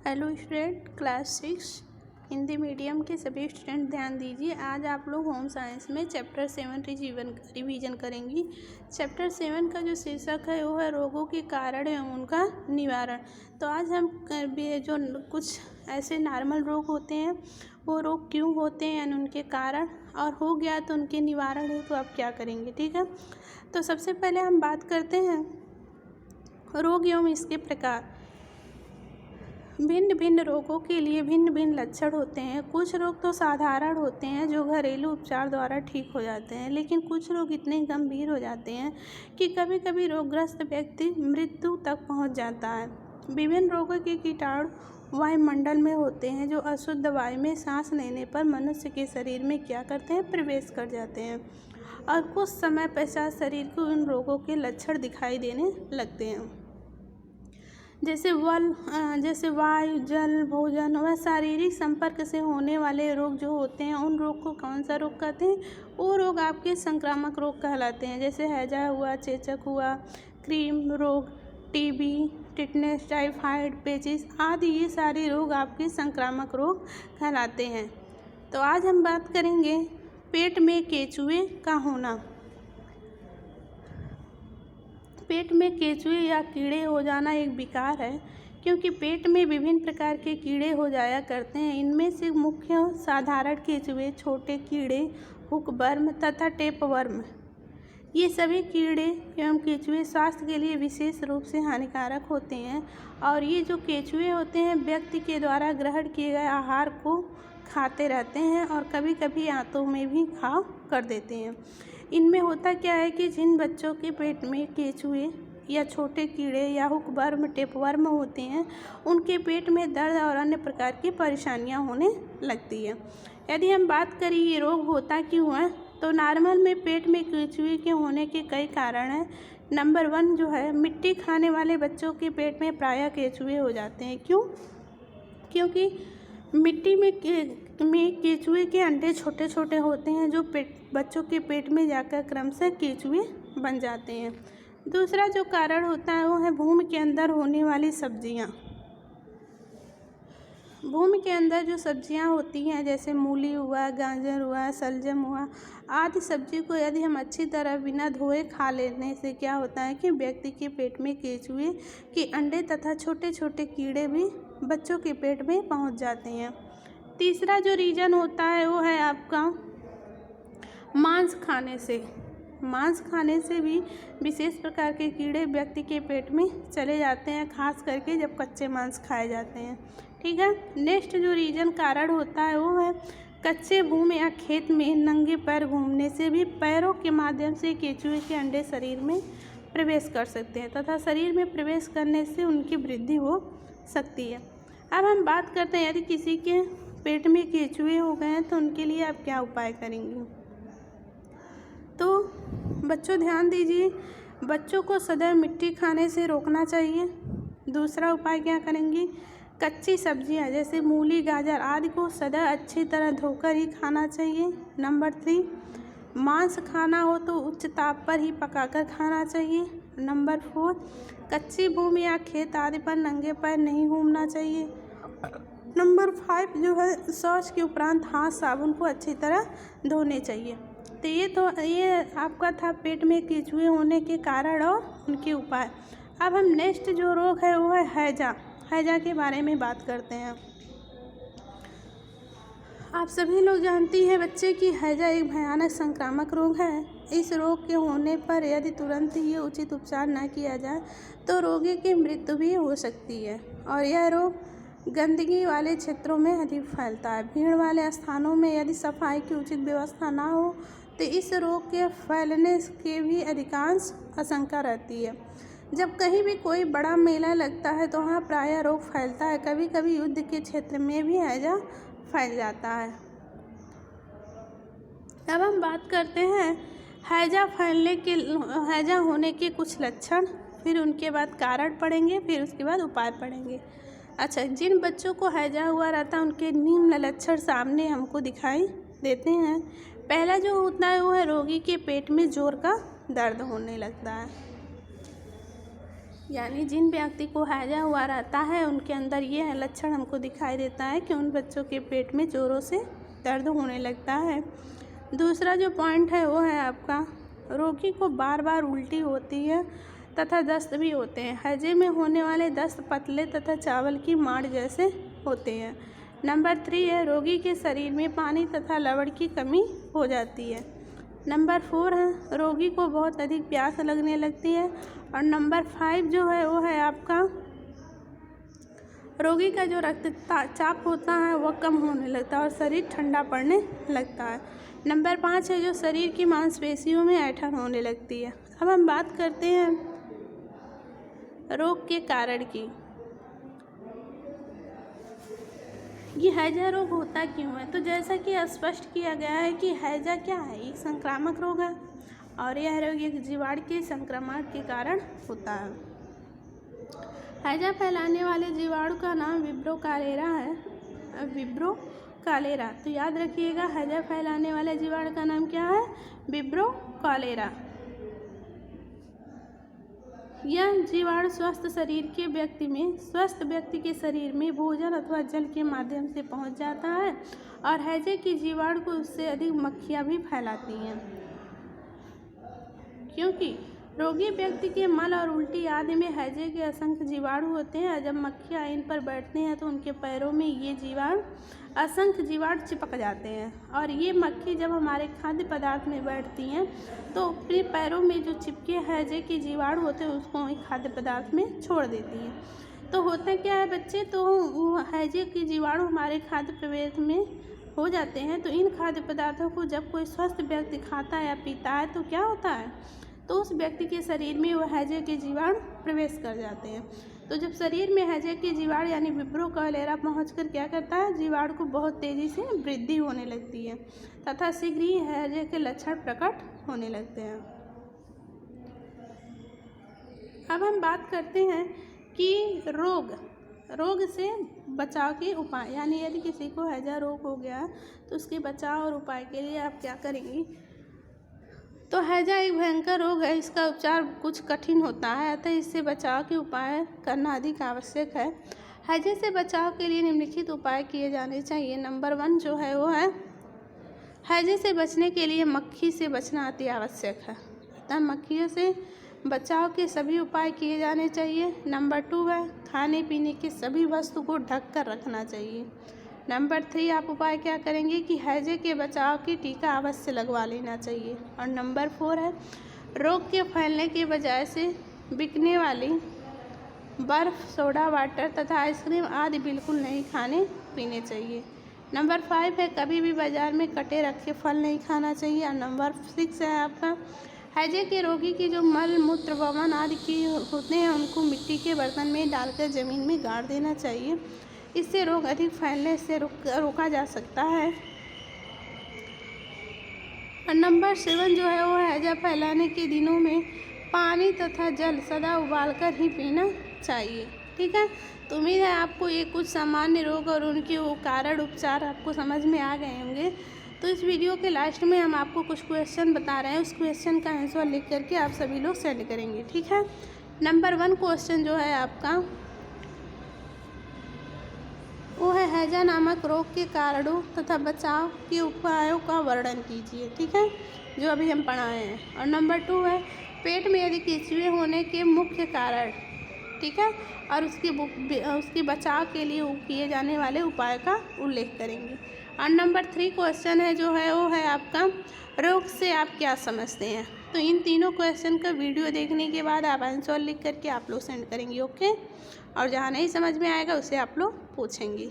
Hello student, class 6 Hindi medium के सभी student ध्यान दीजिए। आज आप लोग होम साइंस में चैप्टर 7 रिवीजन करेंगी। चैप्टर 7 का जो शीर्षक है वो है रोगों के कारण एवं उनका निवारण। तो आज हम जो कुछ ऐसे नॉर्मल रोग होते हैं वो रोग क्यों होते हैं, यानी उनके कारण, और हो गया तो उनके निवारण है तो आप क्या करेंगे। ठीक है, तो सबसे पहले हम बात करते हैं रोग एवं इसके प्रकार। भिन्न भिन्न रोगों के लिए भिन्न भिन्न लक्षण होते हैं। कुछ रोग तो साधारण होते हैं जो घरेलू उपचार द्वारा ठीक हो जाते हैं, लेकिन कुछ रोग इतने गंभीर हो जाते हैं कि कभी कभी रोगग्रस्त व्यक्ति मृत्यु तक पहुंच जाता है। विभिन्न रोगों के कीटाणु वायुमंडल में होते हैं जो अशुद्ध वायु में सांस लेने पर मनुष्य के शरीर में क्या करते हैं, प्रवेश कर जाते हैं, और कुछ समय पश्चात शरीर को उन रोगों के लक्षण दिखाई देने लगते हैं। जैसे वायु, जल, भोजन व शारीरिक संपर्क से होने वाले रोग जो होते हैं, उन रोग को कौन सा रोग कहते हैं, वो रोग आपके संक्रामक रोग कहलाते हैं। जैसे हैजा हुआ, चेचक हुआ, क्रीम रोग, टीबी, टिटनेस, टाइफाइड, पेचिस आदि, ये सारे रोग आपके संक्रामक रोग कहलाते हैं। तो आज हम बात करेंगे पेट में केंचुए का होना। पेट में केंचुए या कीड़े हो जाना एक विकार है, क्योंकि पेट में विभिन्न प्रकार के कीड़े हो जाया करते हैं। इनमें से मुख्य साधारण केंचुए, छोटे कीड़े, हुकवर्म तथा टेपवर्म। ये सभी कीड़े एवं केंचुए स्वास्थ्य के लिए विशेष रूप से हानिकारक होते हैं, और ये जो केंचुए होते हैं व्यक्ति के द्वारा ग्रहण किए गए आहार को खाते रहते हैं और कभी कभी आंतों में भी घाव कर देते हैं। इनमें होता क्या है कि जिन बच्चों के पेट में केंचुए या छोटे कीड़े या हुकवर्म, टेपवर्म होते हैं, उनके पेट में दर्द और अन्य प्रकार की परेशानियां होने लगती है। यदि हम बात करें ये रोग होता क्यों है, तो नॉर्मल में पेट में केंचुए के होने के कई कारण हैं। नंबर 1 जो है, मिट्टी खाने वाले बच्चों के पेट में प्रायः केंचुए हो जाते हैं। क्यों? क्योंकि मिट्टी में केंचुए के अंडे छोटे छोटे होते हैं जो बच्चों के पेट में जाकर क्रमशः केंचुए बन जाते हैं। दूसरा जो कारण होता है वो है भूमि के अंदर होने वाली सब्जियां। भूमि के अंदर जो सब्जियां होती हैं, जैसे मूली हुआ, गाजर हुआ, शलजम हुआ आदि सब्जी को यदि हम अच्छी तरह बिना धोए खा लेने से क्या होता है कि व्यक्ति के पेट में केंचुए के अंडे तथा छोटे छोटे कीड़े भी बच्चों के पेट में पहुंच जाते हैं। तीसरा जो रीज़न होता है वो है आपका मांस खाने से। मांस खाने से भी विशेष प्रकार के कीड़े व्यक्ति के पेट में चले जाते हैं, खास करके जब कच्चे मांस खाए जाते हैं। ठीक है, नेक्स्ट जो रीज़न कारण होता है वो है कच्चे भूमि या खेत में नंगे पैर घूमने से भी पैरों के माध्यम से केंचुए के अंडे शरीर में प्रवेश कर सकते हैं तथा शरीर में प्रवेश करने से उनकी वृद्धि हो सकती है। अब हम बात करते हैं यदि किसी के पेट में केंचुए हो गए हैं तो उनके लिए आप क्या उपाय करेंगे। तो बच्चों ध्यान दीजिए, बच्चों को सदैव मिट्टी खाने से रोकना चाहिए। दूसरा उपाय क्या करेंगे, कच्ची सब्जियां जैसे मूली, गाजर आदि को सदैव अच्छी तरह धोकर ही खाना चाहिए। नंबर 3, मांस खाना हो तो उच्च ताप पर ही पकाकर खाना चाहिए। नंबर 4, कच्ची भूमि या खेत आदि पर नंगे पैर नहीं घूमना चाहिए। नंबर 5 जो है, शौच के उपरांत हाथ साबुन को अच्छी तरह धोने चाहिए। तो ये आपका था पेट में केंचुए होने के कारण और उनके उपाय। अब हम नेक्स्ट जो रोग है वो है हैजा के बारे में बात करते हैं। आप सभी लोग जानती हैं बच्चे कि हैजा एक भयानक संक्रामक रोग है। इस रोग के होने पर यदि तुरंत ही उचित उपचार न किया जाए तो रोगी की मृत्यु भी हो सकती है, और यह रोग गंदगी वाले क्षेत्रों में अधिक फैलता है। भीड़ वाले स्थानों में यदि सफाई की उचित व्यवस्था ना हो तो इस रोग के फैलने की भी अधिकांश आशंका रहती है। जब कहीं भी कोई बड़ा मेला लगता है तो वहाँ प्रायः रोग फैलता है। कभी कभी युद्ध के क्षेत्र में भी हैजा फैल जाता है। अब हम बात करते हैं हैजा होने के कुछ लक्षण, फिर उनके बाद कारण पढ़ेंगे, फिर उसके बाद उपाय पढ़ेंगे। अच्छा, जिन बच्चों को हैजा हुआ रहता है उनके निम्न लक्षण सामने हमको दिखाई देते हैं। पहला जो होता है वो है रोगी के पेट में जोर का दर्द होने लगता है। यानी जिन व्यक्ति को हैजा हुआ रहता है उनके अंदर ये लक्षण हमको दिखाई देता है कि उन बच्चों के पेट में ज़ोरों से दर्द होने लगता है। दूसरा जो पॉइंट है वो है आपका, रोगी को बार बार उल्टी होती है तथा दस्त भी होते हैं। हैजे में होने वाले दस्त पतले तथा चावल की माड़ जैसे होते हैं। नंबर 3 है, रोगी के शरीर में पानी तथा लवण की कमी हो जाती है। नंबर 4 है, रोगी को बहुत अधिक प्यास लगने लगती है। और नंबर 5 जो है वो है आपका, रोगी का जो रक्तचाप होता है वह कम होने लगता है और शरीर ठंडा पड़ने लगता है। नंबर 5 है, जो शरीर की मांसपेशियों में ऐंठन होने लगती है। अब हम बात करते हैं रोग के कारण की। ये हैजा रोग होता क्यों है? तो जैसा कि स्पष्ट किया गया है कि हैजा क्या है, एक संक्रामक रोग है और यह रोग एक जीवाणु के संक्रमण के कारण होता है। हैजा फैलाने वाले जीवाणु का नाम विब्रो कॉलेरा है। विब्रो कॉलेरा, तो याद रखिएगा, हैजा फैलाने वाले जीवाणु का नाम क्या है? विब्रो कॉलेरा। यह जीवाणु स्वस्थ व्यक्ति के शरीर में भोजन अथवा जल के माध्यम से पहुंच जाता है और हैजे के जीवाणु को उससे अधिक मक्खियां भी फैलाती हैं। क्योंकि रोगी व्यक्ति के मल और उल्टी आदि में हैजे के असंख्य जीवाणु होते हैं। जब मक्खियाँ इन पर बैठते हैं तो उनके पैरों में ये असंख्य जीवाणु चिपक जाते हैं और ये मक्खी जब हमारे खाद्य पदार्थ में बैठती हैं तो अपने पैरों में जो चिपके हैजे के जीवाणु होते हैं उसको खाद्य पदार्थ में छोड़ देती हैं। तो होता क्या है बच्चे, तो हैजे के जीवाणु हमारे खाद्य प्रवेश में हो जाते हैं। तो इन खाद्य पदार्थों को जब कोई स्वस्थ व्यक्ति खाता है या पीता है तो क्या होता है, तो उस व्यक्ति के शरीर में वह हैजे के जीवाणु प्रवेश कर जाते हैं। तो जब शरीर में हैजे के जीवाणु यानी विब्रो कॉलेरा पहुंचकर क्या करता है, जीवाणु को बहुत तेज़ी से वृद्धि होने लगती है तथा शीघ्र ही हैजे के लक्षण प्रकट होने लगते हैं। अब हम बात करते हैं कि रोग से बचाव के उपाय, यानी यदि किसी को हैजा रोग हो गया तो उसके बचाव और उपाय के लिए आप क्या करेंगी। तो हैजा एक भयंकर रोग है, इसका उपचार कुछ कठिन होता है, अतः इससे बचाव के उपाय करना अधिक आवश्यक है। हैजे से बचाव के लिए निम्नलिखित उपाय किए जाने चाहिए। नंबर 1 जो है वो है, हैजे से बचने के लिए मक्खी से बचना अति आवश्यक है, अतः मक्खियों से बचाव के सभी उपाय किए जाने चाहिए। नंबर 2 है, खाने पीने की सभी वस्तु को ढक कर रखना चाहिए। नंबर 3 आप उपाय क्या करेंगे कि हैजे के बचाव की टीका अवश्य लगवा लेना चाहिए। और नंबर 4 है, रोग के फैलने के बजाय से बिकने वाली बर्फ़, सोडा वाटर तथा आइसक्रीम आदि बिल्कुल नहीं खाने पीने चाहिए। नंबर 5 है, कभी भी बाज़ार में कटे रखे फल नहीं खाना चाहिए। और नंबर 6 है आपका, हैजे के रोगी की जो मल मूत्र वमन आदि की होते हैं उनको मिट्टी के बर्तन में डालकर ज़मीन में गाड़ देना चाहिए। इससे रोग अधिक फैलने से रोका जा सकता है। और नंबर 7 जो है वो हैजा फैलाने के दिनों में पानी तथा जल सदा उबालकर ही पीना चाहिए। ठीक है, तो उम्मीद है आपको ये कुछ सामान्य रोग और उनके कारण उपचार आपको समझ में आ गए होंगे। तो इस वीडियो के लास्ट में हम आपको कुछ क्वेश्चन बता रहे हैं, उस क्वेश्चन का आंसर लिख करके आप सभी लोग सेंड करेंगे। ठीक है, नंबर 1 क्वेश्चन जो है आपका वो है, हैजा नामक रोग के कारणों तथा बचाव के उपायों का वर्णन कीजिए। ठीक है, जो अभी हम पढ़ाए हैं। और नंबर 2 है, पेट में यदि केंचुए होने के मुख्य कारण, ठीक है, और उसके बचाव के लिए किए जाने वाले उपाय का उल्लेख करेंगे। और नंबर 3 क्वेश्चन है जो है वो है आपका, रोग से आप क्या समझते हैं। तो इन तीनों क्वेश्चन का वीडियो देखने के बाद आप आंसर लिख करके आप लोग सेंड करेंगे। ओके, और जहाँ नहीं समझ में आएगा उसे आप लोग पूछेंगे।